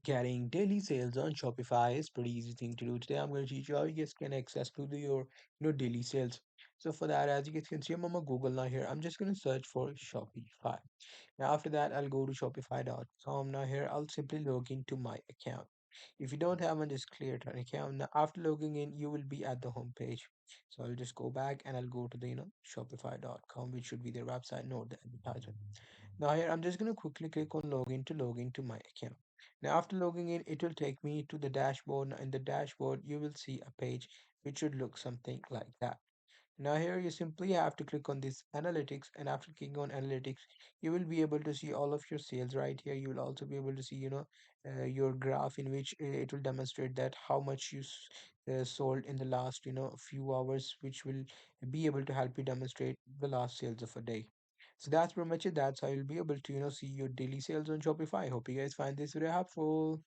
Getting daily sales on Shopify is pretty easy thing to do. Today I'm going to teach you how you guys can access to your daily sales. So for that, as you guys can see, I'm on my Google now here. I'm just going to search for Shopify. Now after that, I'll go to shopify.com. Now here I'll simply log into my account. If you don't have one, just create an account. Now after logging in, you will be at the home page. So I'll just go back and I'll go to the shopify.com, which should be their website, not the advertisement. Now here I'm just going to quickly click on login to log into my account. Now after logging in, it will take me to the dashboard. Now in the dashboard, you will see a page which should look something like that. Now here you simply have to click on this analytics, and after clicking on analytics, you will be able to see all of your sales right here. You will also be able to see, your graph in which it will demonstrate that how much sold in the last, few hours, which will be able to help you demonstrate the last sales of a day. So that's pretty much it. That's how you'll be able to, see your daily sales on Shopify. Hope you guys find this very helpful.